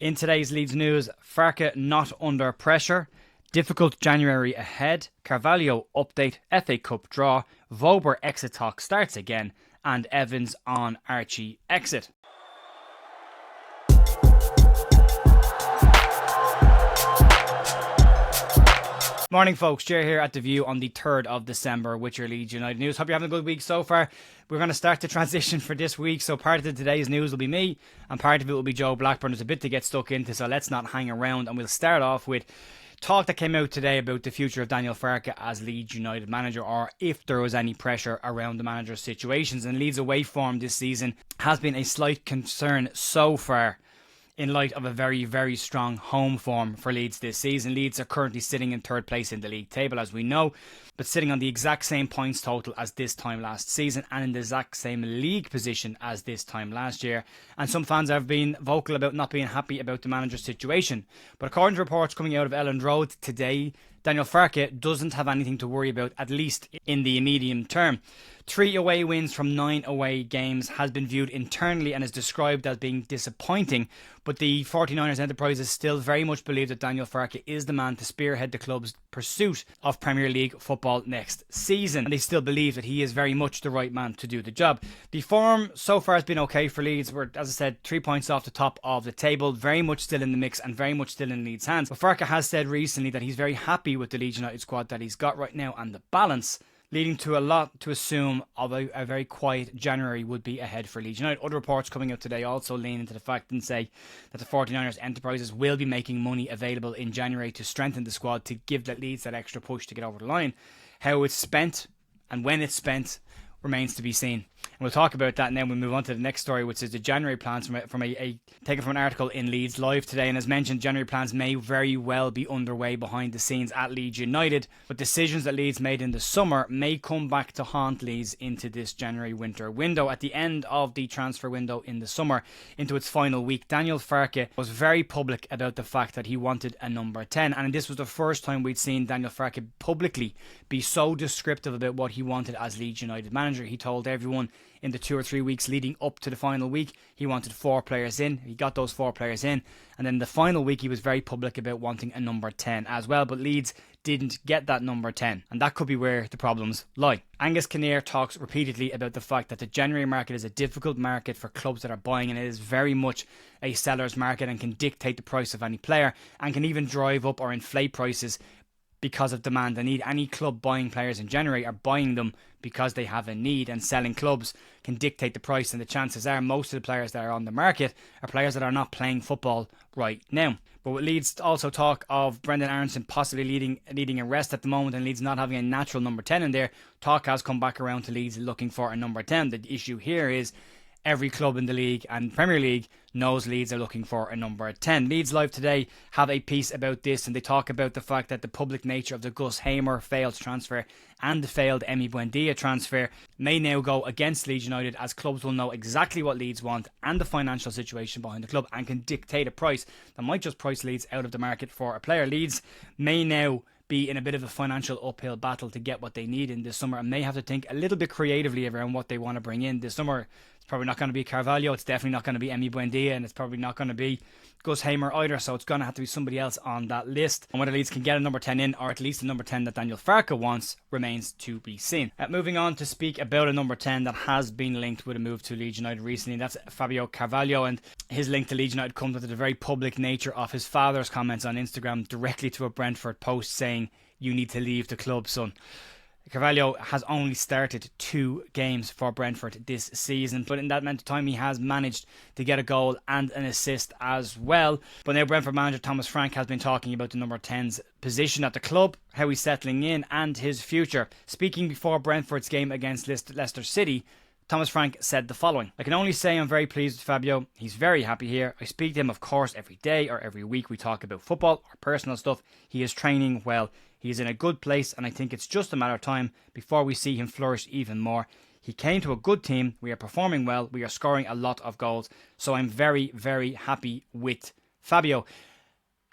In today's Leeds news, Farke not under pressure, difficult January ahead, Carvalho update, FA Cup draw, Wober exit talk starts again, and Evans on Archie exit. Morning folks, Jer here at The View on the 3rd of December with your Leeds United news. Hope you're having a good week so far. We're going to start the transition for this week, so part of today's news will be me and part of it will be Joe Blackburn. There's a bit to get stuck into, so let's not hang around, and we'll start off with talk that came out today about the future of Daniel Farke as Leeds United manager, or if there was any pressure around the manager's situations. And Leeds' away form this season has been a slight concern so far, in light of a very, very strong home form for Leeds this season. Leeds are currently sitting in third place in the league table, as we know, but sitting on the exact same points total as this time last season and in the exact same league position as this time last year. And some fans have been vocal about not being happy about the manager's situation. But according to reports coming out of Elland Road today, Daniel Farke doesn't have anything to worry about, at least in the medium term. 3 away wins from 9 away games has been viewed internally and is described as being disappointing, but the 49ers enterprises still very much believe that Daniel Farke is the man to spearhead the club's pursuit of Premier League football next season, and they still believe that he is very much the right man to do the job. The form so far has been okay for Leeds. We're, as I said, 3 points off the top of the table, very much still in the mix and very much still in Leeds' hands. But Farke has said recently that he's very happy with the Leeds United squad that he's got right now and the balance, leading to a lot to assume of a very quiet January would be ahead for Leeds United. Other reports coming out today also lean into the fact and say that the 49ers enterprises will be making money available in January to strengthen the squad, to give that Leeds that extra push to get over the line. How it's spent and when it's spent remains to be seen. And we'll talk about that now when we move on to the next story, which is the January plans taken from an article in Leeds Live today. And as mentioned, January plans may very well be underway behind the scenes at Leeds United, but decisions that Leeds made in the summer may come back to haunt Leeds into this January winter window. At the end of the transfer window in the summer, into its final week, Daniel Farke was very public about the fact that he wanted a number 10, and this was the first time we'd seen Daniel Farke publicly be so descriptive about what he wanted as Leeds United manager. He told everyone in the 2 or 3 weeks leading up to the final week he wanted 4 players in. He got those 4 players in, and then the final week he was very public about wanting a number 10 as well, but Leeds didn't get that number 10, and that could be where the problems lie. Angus Kinnear talks repeatedly about the fact that the January market is a difficult market for clubs that are buying, and it is very much a seller's market and can dictate the price of any player and can even drive up or inflate prices because of demand and need. Any club buying players in January are buying them because they have a need, and selling clubs can dictate the price, and the chances are most of the players that are on the market are players that are not playing football right now. But it leads to also talk of Brendan Aronson possibly needing a rest at the moment, and Leeds not having a natural number 10 in there. Talk has come back around to Leeds looking for a number 10. The issue here is every club in the league and Premier League knows Leeds are looking for a number 10. Leeds Live today have a piece about this, and they talk about the fact that the public nature of the Gus Hamer failed transfer and the failed Emi Buendia transfer may now go against Leeds United, as clubs will know exactly what Leeds want and the financial situation behind the club and can dictate a price that might just price Leeds out of the market for a player. Leeds may now be in a bit of a financial uphill battle to get what they need in this summer, and may have to think a little bit creatively around what they want to bring in this summer. It's probably not going to be Carvalho, it's definitely not going to be Emi Buendia, and it's probably not going to be Gus Hamer either, so it's going to have to be somebody else on that list. And whether Leeds can get a number 10 in, or at least a number 10 that Daniel Farke wants, remains to be seen. Moving on to speak about a number 10 that has been linked with a move to Leeds United recently, and that's Fabio Carvalho, and his link to Leeds United comes with the very public nature of his father's comments on Instagram directly to a Brentford post saying, "You need to leave the club, son." Carvalho has only started 2 games for Brentford this season, but in that amount of time he has managed to get a goal and an assist as well. But now Brentford manager Thomas Frank has been talking about the number 10's position at the club, how he's settling in and his future. Speaking before Brentford's game against Leicester City, Thomas Frank said the following: "I can only say I'm very pleased with Fabio. He's very happy here. I speak to him, of course, every day or every week. We talk about football or personal stuff. He is training well. He is in a good place, and I think it's just a matter of time before we see him flourish even more. He came to a good team. We are performing well. We are scoring a lot of goals. So I'm very, very happy with Fabio."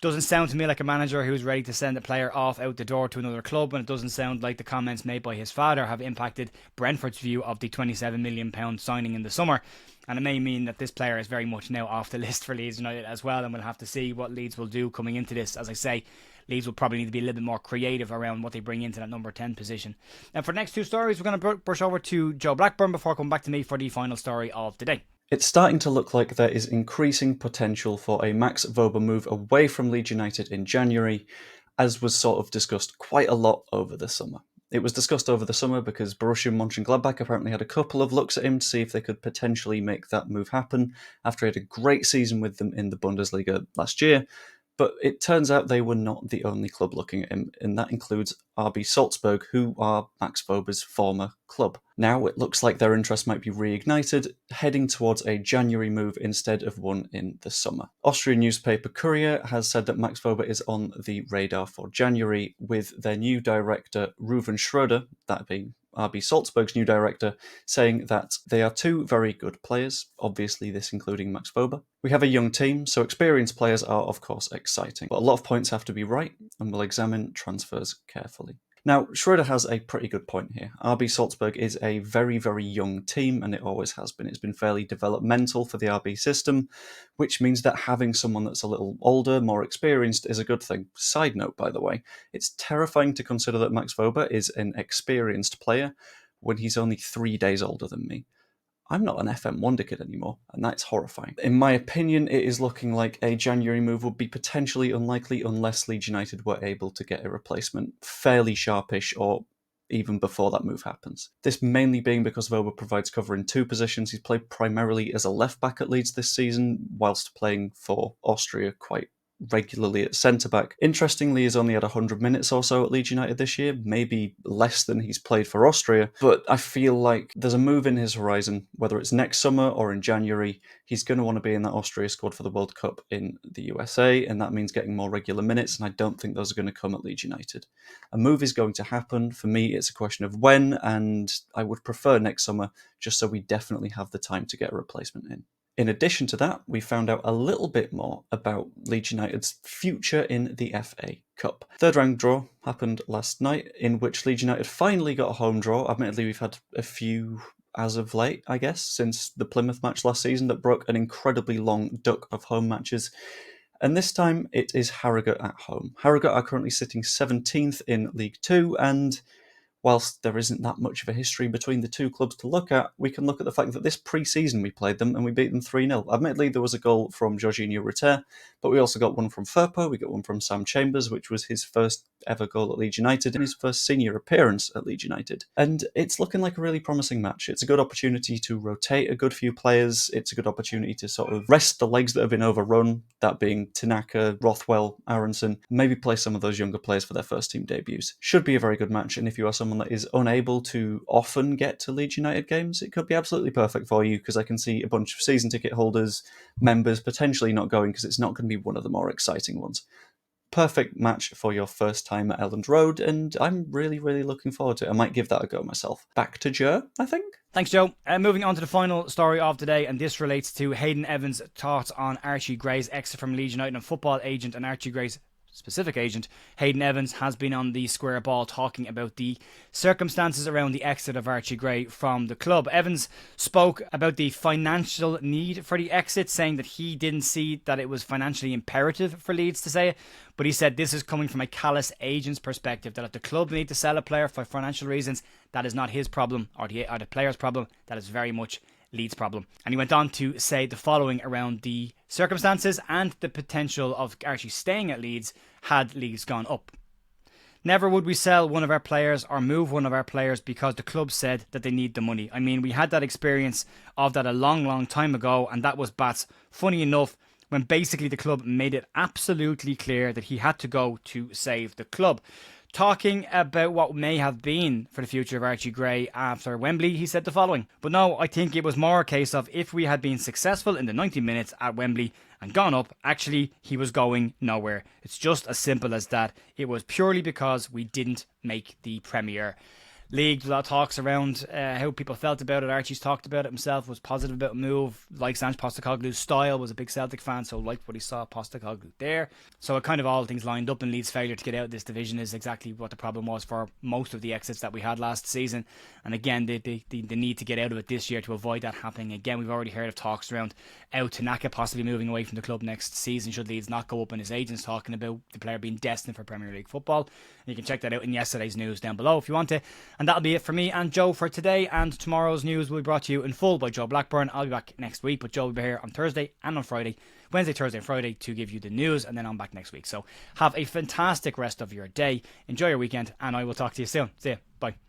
Doesn't sound to me like a manager who's ready to send a player off out the door to another club, and it doesn't sound like the comments made by his father have impacted Brentford's view of the £27 million signing in the summer. And it may mean that this player is very much now off the list for Leeds United as well, and we'll have to see what Leeds will do coming into this. As I say, Leeds will probably need to be a little bit more creative around what they bring into that number 10 position. Now, for the next two stories, we're going to brush over to Joe Blackburn before coming back to me for the final story of the day. It's starting to look like there is increasing potential for a Max Wober move away from Leeds United in January, as was sort of discussed quite a lot over the summer. It was discussed over the summer because Borussia Mönchengladbach apparently had a couple of looks at him to see if they could potentially make that move happen after he had a great season with them in the Bundesliga last year. But it turns out they were not the only club looking at him, and that includes RB Salzburg, who are Max Wober's former club. Now it looks like their interest might be reignited, heading towards a January move instead of one in the summer. Austrian newspaper Courier has said that Max Wober is on the radar for January, with their new director, Ruven Schröder, that being RB Salzburg's new director, saying that they are two very good players, obviously this including Max Wober. We have a young team, so experienced players are of course exciting, but a lot of points have to be right, and we'll examine transfers carefully. Now, Schröder has a pretty good point here. RB Salzburg is a very, very young team, and it always has been. It's been fairly developmental for the RB system, which means that having someone that's a little older, more experienced, is a good thing. Side note, by the way, it's terrifying to consider that Max Wober is an experienced player when he's only 3 days older than me. I'm not an FM Wonder Kid anymore, and that's horrifying. In my opinion, it is looking like a January move would be potentially unlikely unless Leeds United were able to get a replacement fairly sharpish or even before that move happens. This mainly being because Wober provides cover in two positions. He's played primarily as a left-back at Leeds this season, whilst playing for Austria quite regularly at centre-back. Interestingly, he's only had 100 minutes or so at Leeds United this year, maybe less than he's played for Austria, but I feel like there's a move in his horizon, whether it's next summer or in January. He's going to want to be in that Austria squad for the World Cup in the USA, and that means getting more regular minutes, and I don't think those are going to come at Leeds United. A move is going to happen. For me, it's a question of when, and I would prefer next summer, just so we definitely have the time to get a replacement in. In addition to that, we found out a little bit more about Leeds United's future in the FA Cup. Third round draw happened last night, in which Leeds United finally got a home draw. Admittedly, we've had a few as of late, I guess, since the Plymouth match last season that broke an incredibly long duck of home matches. And this time it is Harrogate at home. Harrogate are currently sitting 17th in League Two, and whilst there isn't that much of a history between the two clubs to look at, we can look at the fact that this pre-season we played them and we beat them 3-0. Admittedly, there was a goal from Jorginho Rutter, but we also got one from Firpo, we got one from Sam Chambers, which was his first ever goal at Leeds United and his first senior appearance at Leeds United. And it's looking like a really promising match. It's a good opportunity to rotate a good few players. It's a good opportunity to sort of rest the legs that have been overrun, that being Tanaka, Rothwell, Aronson, maybe play some of those younger players for their first team debuts. Should be a very good match, and if you are someone that is unable to often get to Leeds United games, it could be absolutely perfect for you, because I can see a bunch of season ticket holders, members potentially not going because it's not going to be one of the more exciting ones. Perfect match for your first time at Elland Road, and I'm really, really looking forward to it. I might give that a go myself. Back to Joe, I think. Thanks, Joe. Moving on to the final story of the day, and this relates to Hayden Evans' thoughts on Archie Gray's exit from Leeds United. And football agent and Archie Gray's specific agent, Hayden Evans, has been on the square ball talking about the circumstances around the exit of Archie Gray from the club. Evans spoke about the financial need for the exit, saying that he didn't see that it was financially imperative for Leeds to say it, but he said this is coming from a callous agent's perspective, that if the club need to sell a player for financial reasons, that is not his problem or the player's problem, that is very much Leeds' problem. And he went on to say the following around the circumstances and the potential of Archie staying at Leeds had Leeds gone up. Never would we sell one of our players or move one of our players because the club said that they need the money. I mean, we had that experience of that a long, long time ago, and that was Bats. Funny enough, when basically the club made it absolutely clear that he had to go to save the club. Talking about what may have been for the future of Archie Gray after Wembley, he said the following: "But no, I think it was more a case of if we had been successful in the 90 minutes at Wembley and gone up, actually he was going nowhere. It's just as simple as that. It was purely because we didn't make the Premier league. A lot of talks around how people felt about it. Archie's talked about it himself, was positive about the move. Likes Ange Postecoglou's style, was a big Celtic fan, so liked what he saw Postecoglou there. So it kind of all things lined up, and Leeds' failure to get out of this division is exactly what the problem was for most of the exits that we had last season. And again, the need to get out of it this year to avoid that happening again. We've already heard of talks around Ao Tanaka possibly moving away from the club next season should Leeds not go up, and his agents talking about the player being destined for Premier League football. And you can check that out in yesterday's news down below if you want to. And that'll be it for me and Joe for today, and tomorrow's news will be brought to you in full by Joe Blackburn. I'll be back next week, but Joe will be here on Thursday and on Friday, Wednesday, Thursday and Friday, to give you the news, and then I'm back next week. So have a fantastic rest of your day, enjoy your weekend, and I will talk to you soon. See ya, bye.